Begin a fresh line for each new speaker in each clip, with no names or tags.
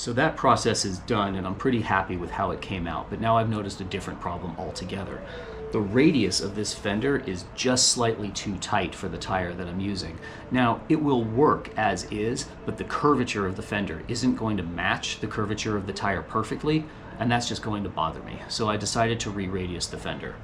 So that process is done, and I'm pretty happy with how it came out, but now I've noticed a different problem altogether. The radius of this fender is just slightly too tight for the tire that I'm using. Now, it will work as is, but the curvature of the fender isn't going to match the curvature of the tire perfectly, and that's just going to bother me. So I decided to re-radius the fender.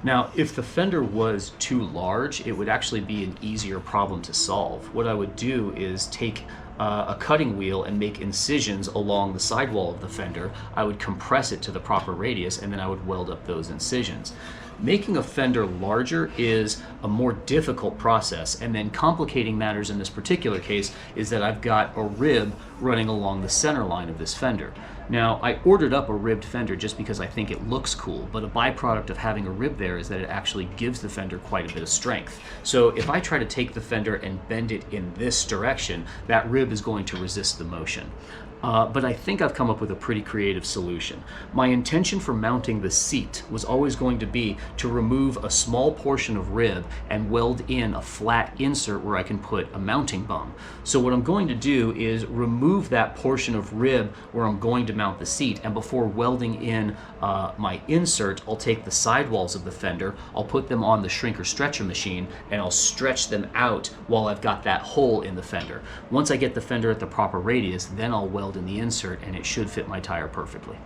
Now, if the fender was too large, it would actually be an easier problem to solve. What I would do is take a cutting wheel and make incisions along the sidewall of the fender. I would compress it to the proper radius, and then I would weld up those incisions. Making a fender larger is a more difficult process, and then complicating matters in this particular case is that I've got a rib running along the center line of this fender. Now, I ordered up a ribbed fender just because I think it looks cool, but a byproduct of having a rib there is that it actually gives the fender quite a bit of strength. So if I try to take the fender and bend it in this direction, that rib is going to resist the motion. But I think I've come up with a pretty creative solution. My intention for mounting the seat was always going to be to remove a small portion of rib and weld in a flat insert where I can put a mounting bung. So what I'm going to do is remove that portion of rib where I'm going to mount the seat, and before welding in my insert, I'll take the sidewalls of the fender, I'll put them on the shrinker stretcher machine, and I'll stretch them out while I've got that hole in the fender. Once I get the fender at the proper radius, then I'll weld in the insert, and it should fit my tire perfectly.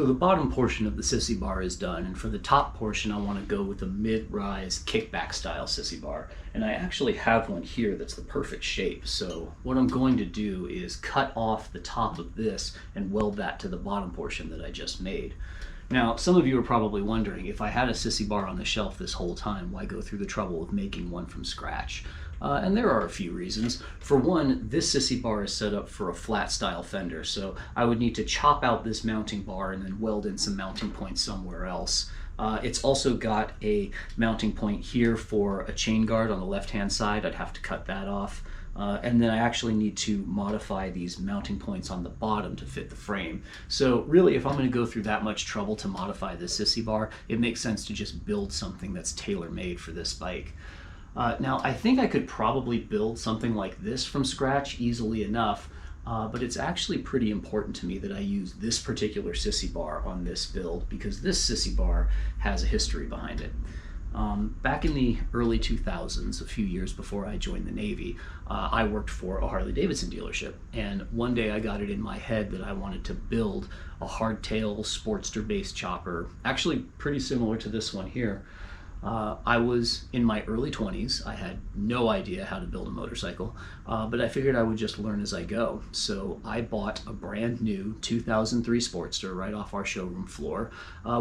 So the bottom portion of the Sissybar is done, and for the top portion I want to go with a mid-rise kickback style Sissybar. And I actually have one here that's the perfect shape. So what I'm going to do is cut off the top of this and weld that to the bottom portion that I just made. Now, some of you are probably wondering, if I had a Sissybar on the shelf this whole time, why go through the trouble of making one from scratch? And there are a few reasons. For one, this Sissybar is set up for a flat style Fender, so I would need to chop out this mounting bar and then weld in some mounting points somewhere else. It's also got a mounting point here for a chain guard on the left-hand side. I'd have to cut that off. And then I actually need to modify these mounting points on the bottom to fit the frame. So really, if I'm going to go through that much trouble to modify this Sissybar, it makes sense to just build something that's tailor-made for this bike. Now, I think I could probably build something like this from scratch easily enough, but it's actually pretty important to me that I use this particular Sissybar on this build, because this Sissybar has a history behind it. Back in the early 2000s, a few years before I joined the Navy, I worked for a Harley-Davidson dealership, and one day I got it in my head that I wanted to build a hardtail Sportster-based chopper, actually pretty similar to this one here. I was in my early 20s. I had no idea how to build a motorcycle, but I figured I would just learn as I go. So I bought a brand new 2003 Sportster right off our showroom floor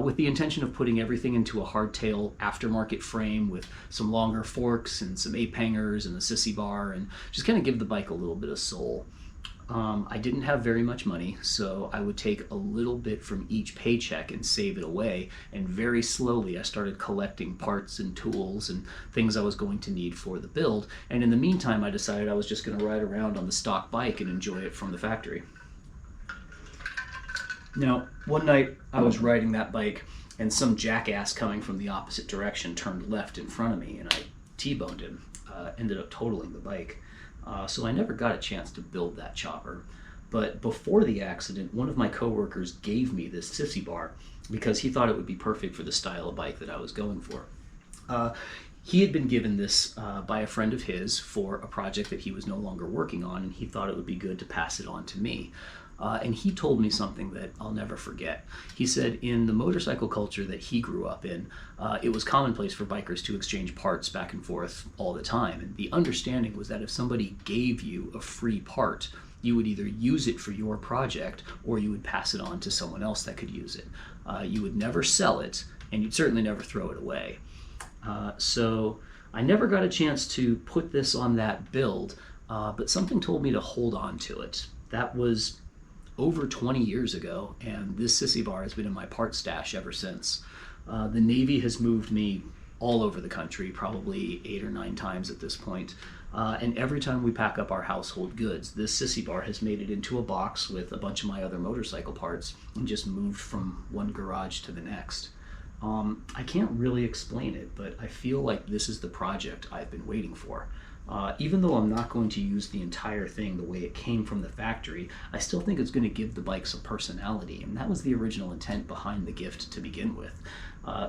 with the intention of putting everything into a hardtail aftermarket frame with some longer forks and some ape hangers and a Sissybar, and just kind of give the bike a little bit of soul. I didn't have very much money, so I would take a little bit from each paycheck and save it away, and very slowly I started collecting parts and tools and things I was going to need for the build, and in the meantime I decided I was just going to ride around on the stock bike and enjoy it from the factory. Now, one night I was riding that bike and some jackass coming from the opposite direction turned left in front of me, and I T-boned him, ended up totaling the bike. So I never got a chance to build that chopper. But before the accident, one of my coworkers gave me this Sissybar because he thought it would be perfect for the style of bike that I was going for. He had been given this by a friend of his for a project that he was no longer working on, and he thought it would be good to pass it on to me. And he told me something that I'll never forget. He said in the motorcycle culture that he grew up in, it was commonplace for bikers to exchange parts back and forth all the time. And the understanding was that if somebody gave you a free part, you would either use it for your project or you would pass it on to someone else that could use it. You would never sell it, and you'd certainly never throw it away. So I never got a chance to put this on that build, but something told me to hold on to it. That was over 20 years ago, and this Sissybar has been in my part stash ever since. The Navy has moved me all over the country, probably 8 or 9 times at this point. And every time we pack up our household goods, this Sissybar has made it into a box with a bunch of my other motorcycle parts and just moved from one garage to the next. I can't really explain it, but I feel like this is the project I've been waiting for. Even though I'm not going to use the entire thing the way it came from the factory, I still think it's going to give the bike some personality, and that was the original intent behind the gift to begin with.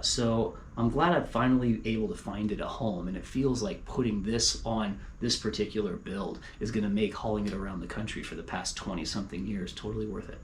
So I'm glad I'm finally able to find it a home, and it feels like putting this on this particular build is going to make hauling it around the country for the past 20-something years totally worth it.